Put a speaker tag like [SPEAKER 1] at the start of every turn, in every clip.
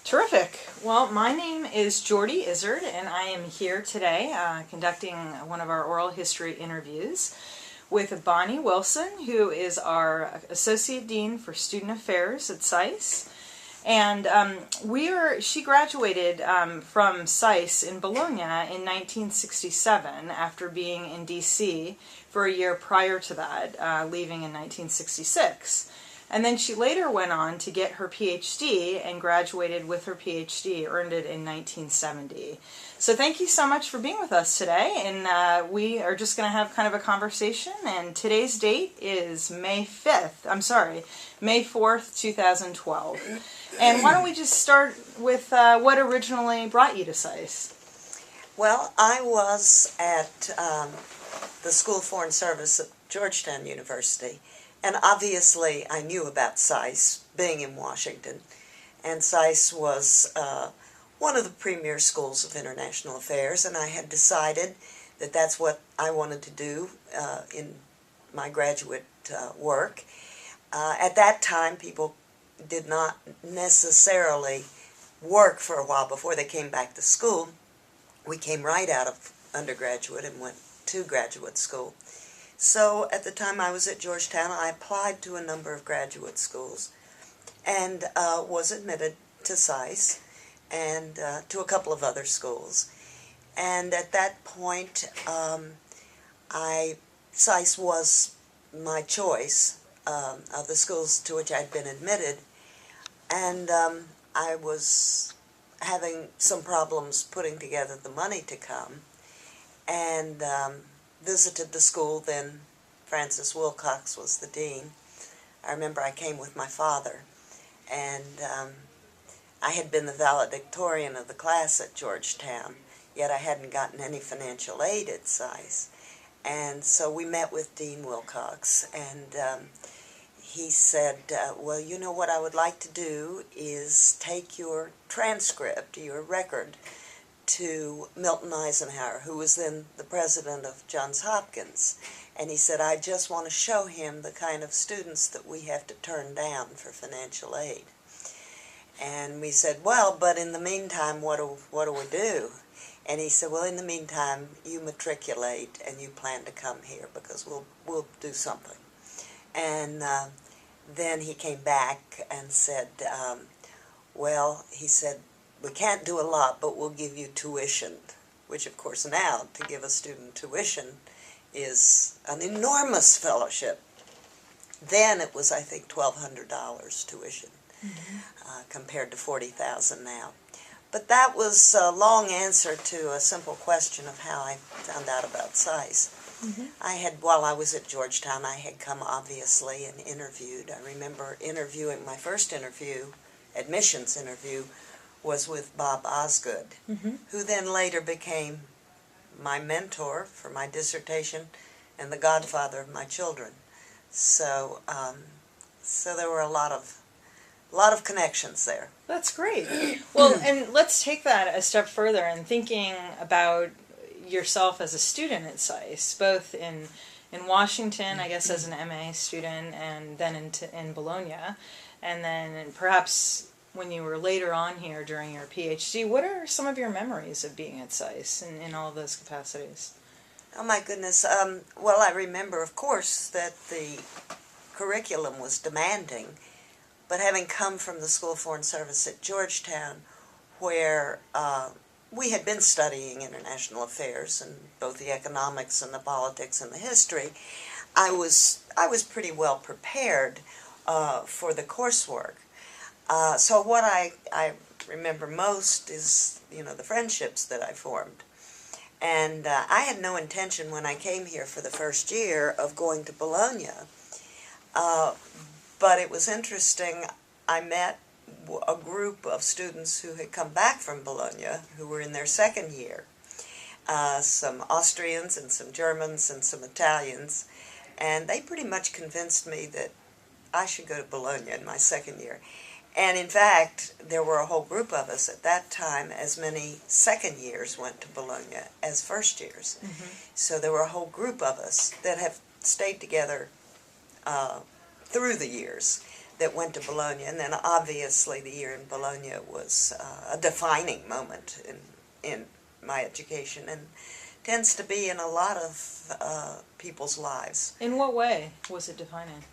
[SPEAKER 1] Terrific. Well, my name is Jordy Izzard, and I am here today conducting one of our oral history interviews with Bonnie Wilson, who is our Associate Dean for Student Affairs at SAIS. And she graduated from SAIS in Bologna in 1967 after being in D.C. for a year prior to that, leaving in 1966. And then she later went on to get her Ph.D. and graduated with her Ph.D., earned it in 1970. So thank you so much for being with us today, and we are just going to have kind of a conversation, and today's date is May 4th, 2012. And why don't we just start with what originally brought you to SAIS?
[SPEAKER 2] Well, I was at the School of Foreign Service at Georgetown University, and obviously I knew about SAIS, being in Washington, and SAIS was one of the premier schools of international affairs, and I had decided that that's what I wanted to do in my graduate work. At that time, people did not necessarily work for a while before they came back to school. We came right out of undergraduate and went to graduate school. So at the time I was at Georgetown, I applied to a number of graduate schools and was admitted to SAIS and to a couple of other schools. And at that point, SAIS was my choice of the schools to which I'd been admitted, and I was having some problems putting together the money to come, and visited the school. Then Francis Wilcox was the dean. I remember I came with my father, and I had been the valedictorian of the class at Georgetown, yet I hadn't gotten any financial aid at SAIS. And so we met with Dean Wilcox, and he said, well, you know, what I would like to do is take your transcript, your record, to Milton Eisenhower, who was then the president of Johns Hopkins. And he said, I just want to show him the kind of students that we have to turn down for financial aid. And we said, well, but in the meantime, what do we do? And he said, well, in the meantime, you matriculate and you plan to come here because we'll do something. And then he came back and said, well, he said, we can't do a lot, but we'll give you tuition, which, of course, now to give a student tuition is an enormous fellowship. Then it was, I think, $1,200 tuition, compared to $40,000 now. But that was a long answer to a simple question of how I found out about SAIS. While I was at Georgetown, I had come, obviously, and interviewed. I remember interviewing, my first interview, admissions interview, was with Bob Osgood, who then later became my mentor for my dissertation and the godfather of my children. So, so there were a lot of connections there.
[SPEAKER 1] That's great. Well, and let's take that a step further and thinking about yourself as a student at SAIS, both in Washington, I guess, as an MA student, and then in Bologna, and then perhaps when you were later on here during your PhD. What are some of your memories of being at SAIS in all of those capacities?
[SPEAKER 2] Oh my goodness. Well, I remember, of course, that the curriculum was demanding, but having come from the School of Foreign Service at Georgetown, where we had been studying international affairs and both the economics and the politics and the history, I was pretty well prepared for the coursework. So what I remember most is, you know, the friendships that I formed. And I had no intention when I came here for the first year of going to Bologna. But it was interesting. I met a group of students who had come back from Bologna who were in their second year. Some Austrians and some Germans and some Italians. And they pretty much convinced me that I should go to Bologna in my second year. And in fact, there were a whole group of us at that time, as many second years went to Bologna as first years. So there were a whole group of us that have stayed together through the years. that went to Bologna, and then obviously the year in Bologna was a defining moment in my education, and tends to be in a lot of people's lives.
[SPEAKER 1] In what way was it defining?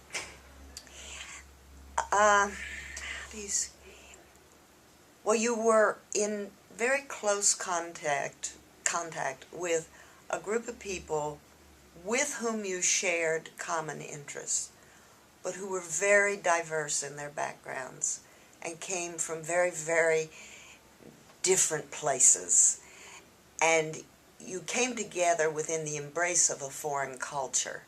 [SPEAKER 2] Well, you were in very close contact with a group of people with whom you shared common interests, but who were very diverse in their backgrounds and came from very, very different places. And you came together within the embrace of a foreign culture,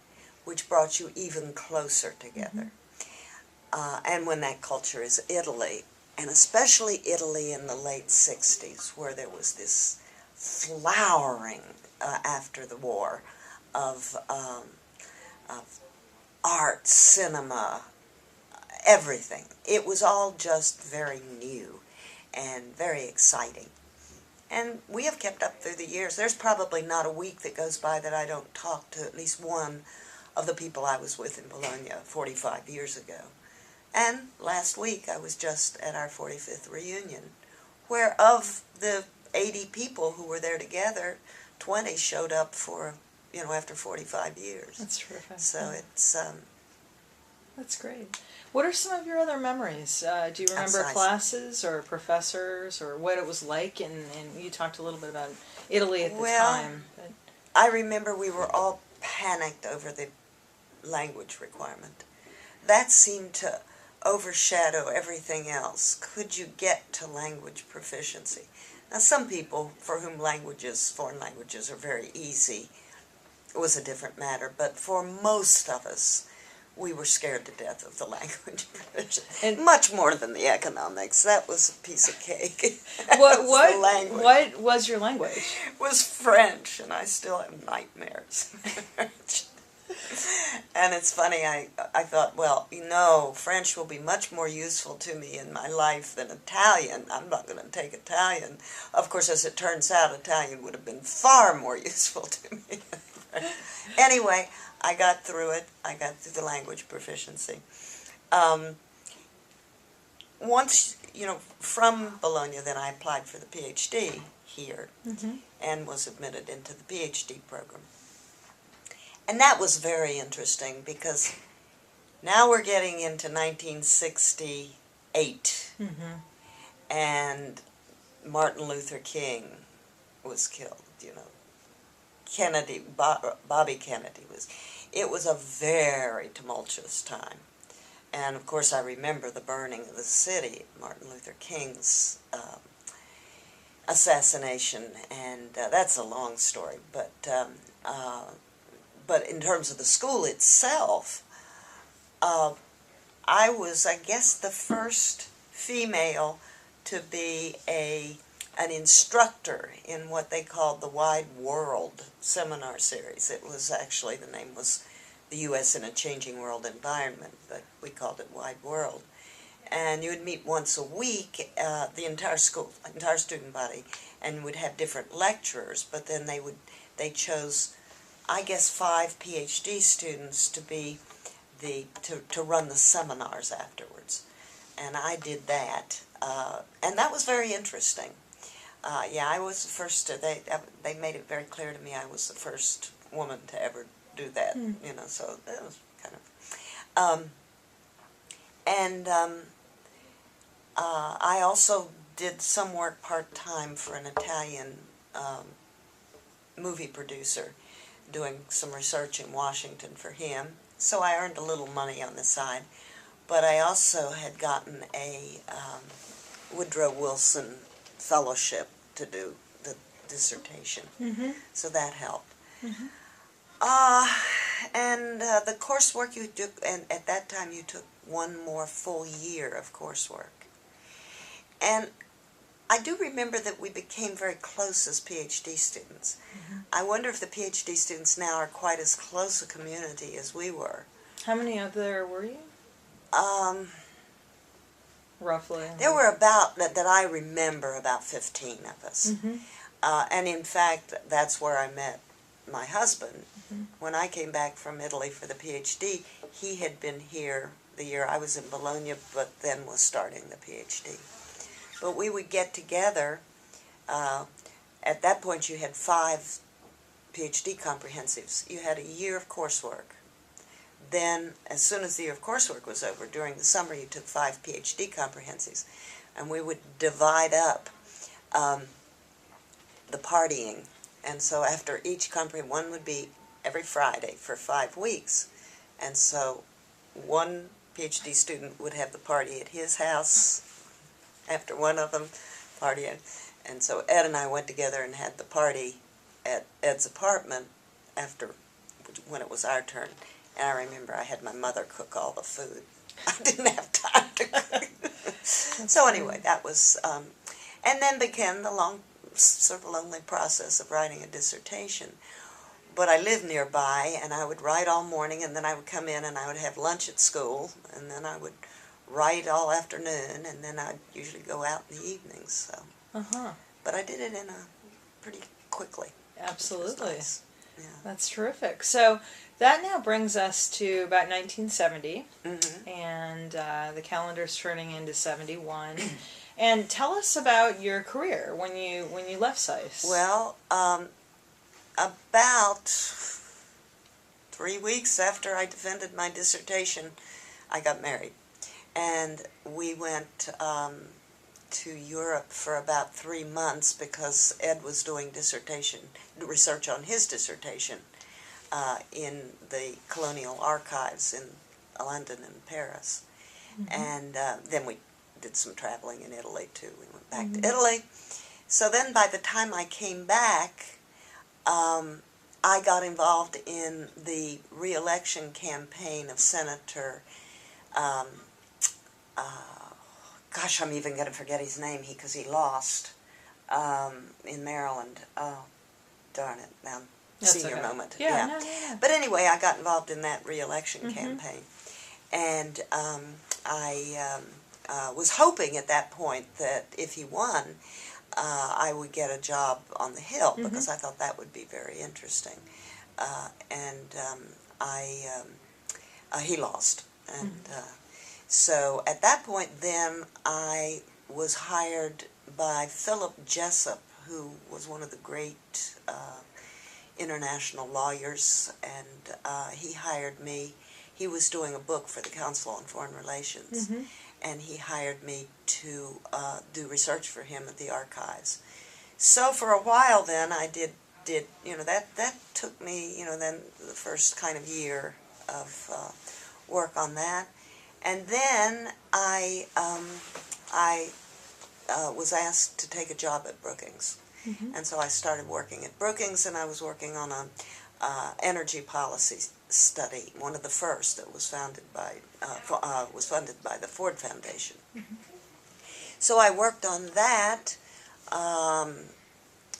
[SPEAKER 2] which brought you even closer together. And when that culture is Italy, and especially Italy in the late 60s, where there was this flowering after the war of art, cinema, everything. It was all just very new and very exciting. And we have kept up through the years. There's probably not a week that goes by that I don't talk to at least one of the people I was with in Bologna 45 years ago. And last week I was just at our 45th reunion, where of the 80 people who were there together, 20 showed up for, after 45 years.
[SPEAKER 1] That's terrific.
[SPEAKER 2] So it's...
[SPEAKER 1] That's great. What are some of your other memories? Do you remember classes or professors or what it was like? And you talked a little bit about Italy at the time. But...
[SPEAKER 2] I remember we were all panicked over the language requirement. That seemed to overshadow everything else. Could you get to language proficiency? Now, some people for whom foreign languages are very easy, it was a different matter. But for most of us, we were scared to death of the language proficiency. And much more than the economics. That was a piece of cake.
[SPEAKER 1] What was your language?
[SPEAKER 2] It was French, and I still have nightmares. And it's funny, I thought, well, French will be much more useful to me in my life than Italian. I'm not going to take Italian. Of course, as it turns out, Italian would have been far more useful to me. Anyway, I got through it. I got through the language proficiency. Once, from Bologna, then I applied for the Ph.D. here and was admitted into the Ph.D. program. And that was very interesting because now we're getting into 1968, and Martin Luther King was killed, Kennedy, Bobby Kennedy was. It was a very tumultuous time. And of course I remember the burning of the city, Martin Luther King's assassination, and that's a long story, but in terms of the school itself, I was, I guess, the first female to be an instructor in what they called the Wide World seminar series. It was actually, the name was the U.S. in a Changing World Environment, but we called it Wide World. And you would meet once a week, the entire school, entire student body, and would have different lecturers, but then they chose, I guess, 5 PhD students to be to run the seminars afterwards. And I did that, and that was very interesting. I was the first they made it very clear to me I was the first woman to ever do that, so that was kind of, I also did some work part-time for an Italian movie producer, doing some research in Washington for him, so I earned a little money on the side. But I also had gotten a Woodrow Wilson fellowship to do the dissertation, so that helped. And the coursework you took, and at that time you took one more full year of coursework. And I do remember that we became very close as PhD students. I wonder if the PhD students now are quite as close a community as we were.
[SPEAKER 1] How many of there were you? Roughly.
[SPEAKER 2] There were about, that I remember, about 15 of us. And in fact, that's where I met my husband. When I came back from Italy for the PhD, he had been here the year I was in Bologna, but then was starting the Ph.D. But we would get together. At that point, you had 5 Ph.D. comprehensives. You had a year of coursework. Then, as soon as the year of coursework was over, during the summer, you took 5 Ph.D. comprehensives, and we would divide up the partying. And so after each one would be every Friday for 5 weeks. And so one Ph.D. student would have the party at his house after one of them partying. And so Ed and I went together and had the party at Ed's apartment when it was our turn. And I remember I had my mother cook all the food. I didn't have time to cook. So anyway, that was, and then began the long, sort of lonely process of writing a dissertation. But I lived nearby, and I would write all morning, and then I would come in and I would have lunch at school, and then I would write all afternoon, and then I'd usually go out in the evenings. So, but I did it pretty quickly.
[SPEAKER 1] Absolutely.
[SPEAKER 2] Nice. Yeah.
[SPEAKER 1] That's terrific. So that now brings us to about 1970, and the calendar's turning into 71. And tell us about your career when you left SAIS.
[SPEAKER 2] Well, about 3 weeks after I defended my dissertation, I got married. And we went to Europe for about 3 months because Ed was doing research on his dissertation in the colonial archives in London and Paris. And then we did some traveling in Italy too. We went back to Italy. So then by the time I came back, I got involved in the re-election campaign of Senator, gosh, I'm even going to forget his name because he lost in Maryland. Oh, darn it, now senior moment.
[SPEAKER 1] Yeah. No.
[SPEAKER 2] But anyway, I got involved in that re-election campaign. And I was hoping at that point that if he won, I would get a job on the Hill because I thought that would be very interesting. He lost. And so at that point then I was hired by Philip Jessup, who was one of the great international lawyers, and he hired me. He was doing a book for the Council on Foreign Relations, and he hired me to do research for him at the archives. So for a while then I did that took me, then the first kind of year of work on that. And then I was asked to take a job at Brookings. And so I started working at Brookings, and I was working on an energy policy study, one of the first that was funded by the Ford Foundation. So I worked on that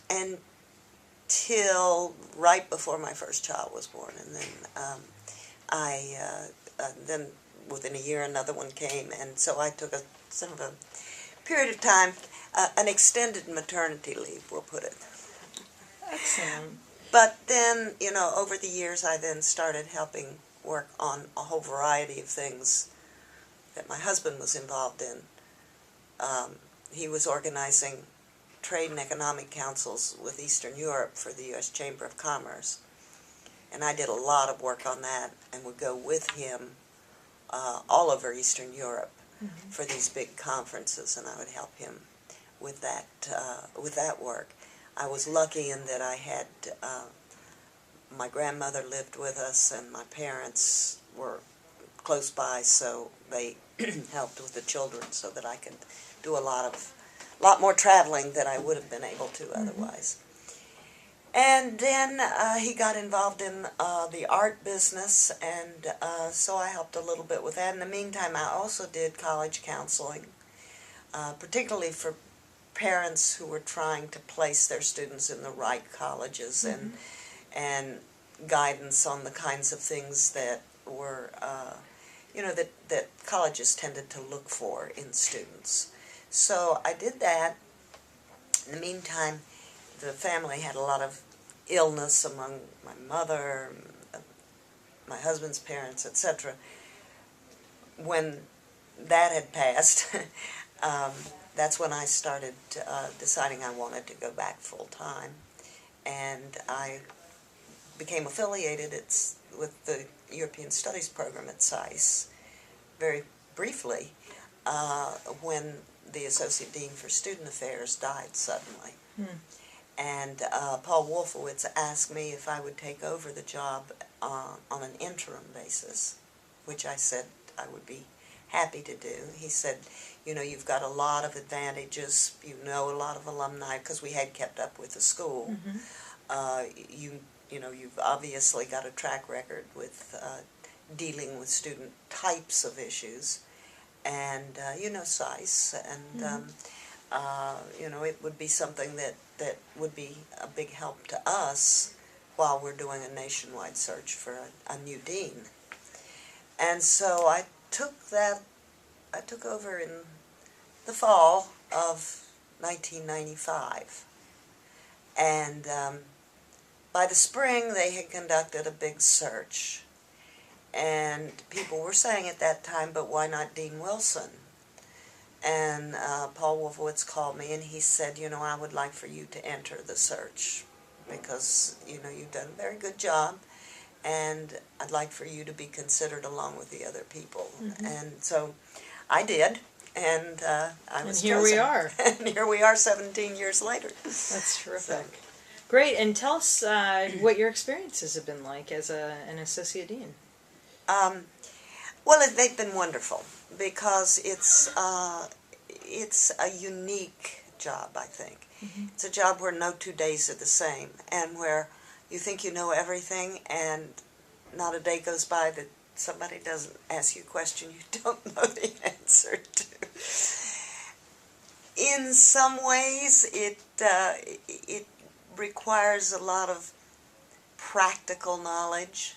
[SPEAKER 2] until right before my first child was born, and then then within a year another one came, and so I took a sort of a period of time, an extended maternity leave, we'll put it.
[SPEAKER 1] Excellent.
[SPEAKER 2] But then, over the years I then started helping work on a whole variety of things that my husband was involved in. He was organizing trade and economic councils with Eastern Europe for the U.S. Chamber of Commerce. And I did a lot of work on that and would go with him all over Eastern Europe for these big conferences, and I would help him with that work. I was lucky in that I had my grandmother lived with us, and my parents were close by, so they helped with the children so that I could do a lot more traveling than I would have been able to otherwise. And then he got involved in the art business, and so I helped a little bit with that. In the meantime, I also did college counseling, particularly for parents who were trying to place their students in the right colleges, and guidance on the kinds of things that were, that colleges tended to look for in students. So I did that. In the meantime, the family had a lot of illness among my mother, my husband's parents, etc. when that had passed, that's when I started deciding I wanted to go back full time, and I became affiliated with the European Studies program at SAIS very briefly when the Associate Dean for Student Affairs died suddenly. And Paul Wolfowitz asked me if I would take over the job on an interim basis, which I said I would be happy to do. He said, you know, you've got a lot of advantages, you know a lot of alumni, because we had kept up with the school. You know, you've obviously got a track record with dealing with student types of issues, and you know SAIS, and you know, it would be something that would be a big help to us while we're doing a nationwide search for a new dean. And so I took over in the fall of 1995, and by the spring they had conducted a big search, and people were saying at that time, but why not Dean Wilson? And Paul Wolfowitz called me and he said, you know, I would like for you to enter the search because, you know, you've done a very good job, and I'd like for you to be considered along with the other people. And so I did, and I was
[SPEAKER 1] here
[SPEAKER 2] chosen.
[SPEAKER 1] we are.
[SPEAKER 2] And here we are 17 years later.
[SPEAKER 1] That's terrific. So. Great, and tell us what your experiences have been like as an Associate Dean.
[SPEAKER 2] Well, they've been wonderful because it's a unique job, I think. It's a job where no 2 days are the same, and where you think you know everything, and not a day goes by that somebody doesn't ask you a question you don't know the answer to. In some ways, it requires a lot of practical knowledge.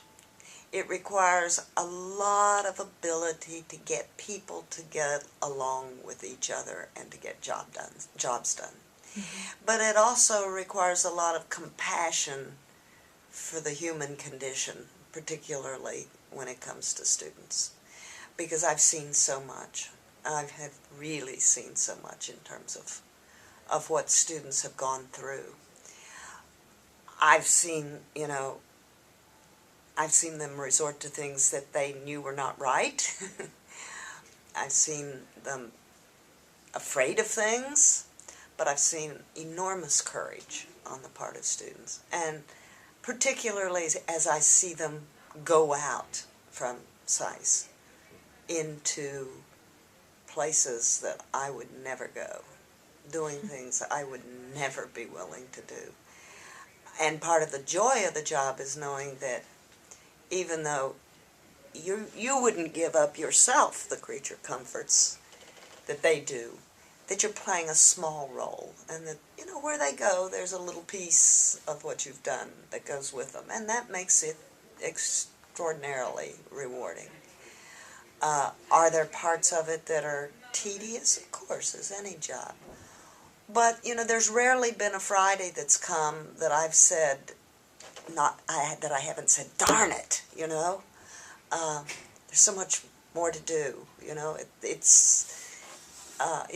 [SPEAKER 2] It requires a lot of ability to get people to get along with each other and to get jobs done. But it also requires a lot of compassion for the human condition, particularly when it comes to students. Because I've seen so much. I have really seen so much in terms of what students have gone through. I've seen, you know, I've seen them resort to things that they knew were not right. I've seen them afraid of things, but I've seen enormous courage on the part of students. And particularly as I see them go out from SAIS into places that I would never go, doing things I would never be willing to do. And part of the joy of the job is knowing that even though you wouldn't give up yourself the creature comforts that they do, that you're playing a small role, and that, you know, where they go, there's a little piece of what you've done that goes with them, and that makes it extraordinarily rewarding. Are there parts of it that are tedious? Of course, as any job. But, you know, there's rarely been a Friday that's come that I've said, that I haven't said, darn it, you know. There's so much more to do, you know. It's a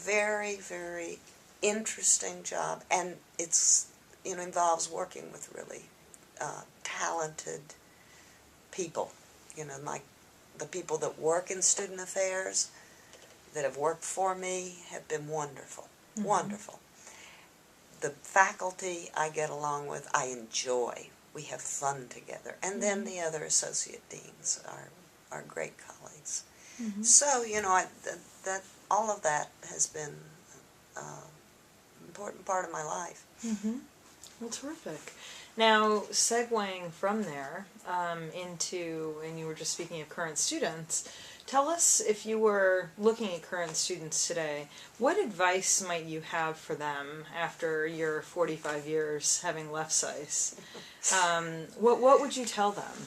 [SPEAKER 2] very, very interesting job, and it's, you know, involves working with really talented people. You know, like the people that work in student affairs, that have worked for me, have been wonderful, wonderful. The faculty I get along with, I enjoy. We have fun together. And then the other associate deans are great colleagues. So, you know, that all of that has been an important part of my life.
[SPEAKER 1] Well, terrific. Now, segueing from there into, and you were just speaking of current students, tell us, if you were looking at current students today, what advice might you have for them after your 45 years having left SAIS? What would you tell them?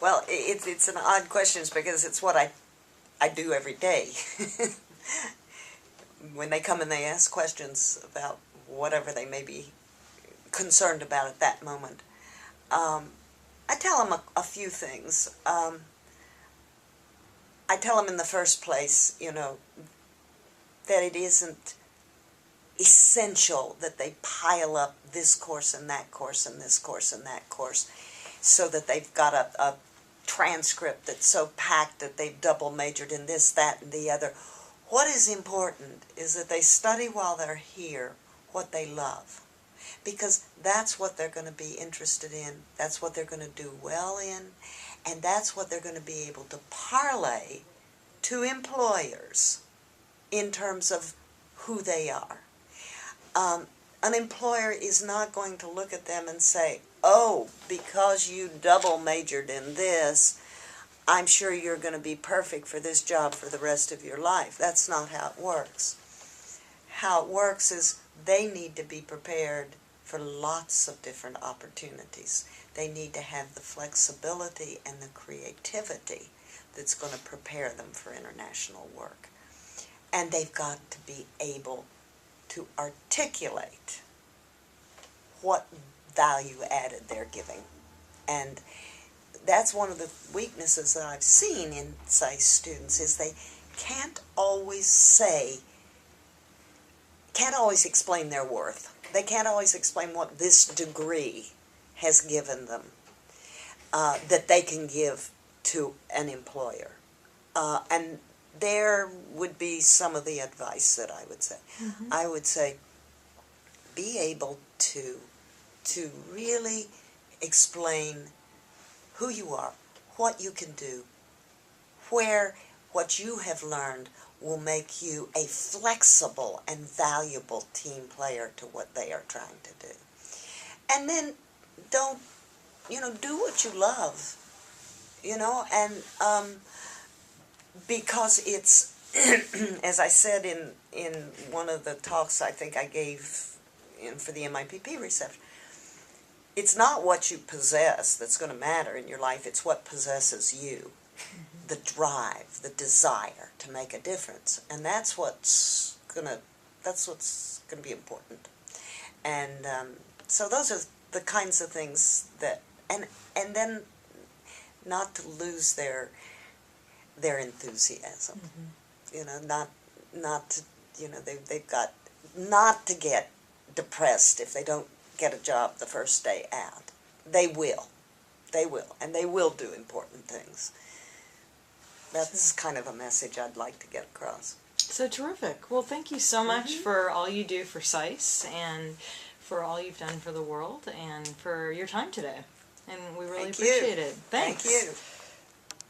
[SPEAKER 2] Well, it's an odd question because it's what I do every day. When they come and they ask questions about whatever they may be concerned about at that moment, I tell them a few things. I tell them in the first place, that it isn't essential that they pile up this course and that course and this course and that course so that they've got a transcript that's so packed that they've double majored in this, that, and the other. What is important is that they study while they're here what they love, because that's what they're going to be interested in, that's what they're going to do well in, and that's what they're going to be able to parlay to employers in terms of who they are. An employer is not going to look at them and say, oh, because you double majored in this, I'm sure you're going to be perfect for this job for the rest of your life. That's not how it works. How it works is they need to be prepared for lots of different opportunities. They need to have the flexibility and the creativity that's going to prepare them for international work. And they've got to be able to articulate what value added they're giving. And that's one of the weaknesses that I've seen in SAIS students, is they can't always explain their worth. They can't always explain what this degree has given them that they can give to an employer. And there would be some of the advice that I would say. Mm-hmm. I would say, be able to really explain who you are, what you can do, where what you have learned will make you a flexible and valuable team player to what they are trying to do. And then do what you love, and because it's, as I said in one of the talks I think I gave for the MIPP reception, it's not what you possess that's going to matter in your life, it's what possesses you. Mm-hmm. The drive, the desire to make a difference. And that's what's going to be important. And so those are the kinds of things that, and then not to lose their enthusiasm. Mm-hmm. Not to, they've got not to get depressed if they don't get a job the first day out. They will, and they will do important things. That's kind of a message I'd like to get across.
[SPEAKER 1] So terrific. Well, thank you so much mm-hmm. for all you do for SAIS and for all you've done for the world and for your time today. And we really appreciate it. Thanks.
[SPEAKER 2] Thank you.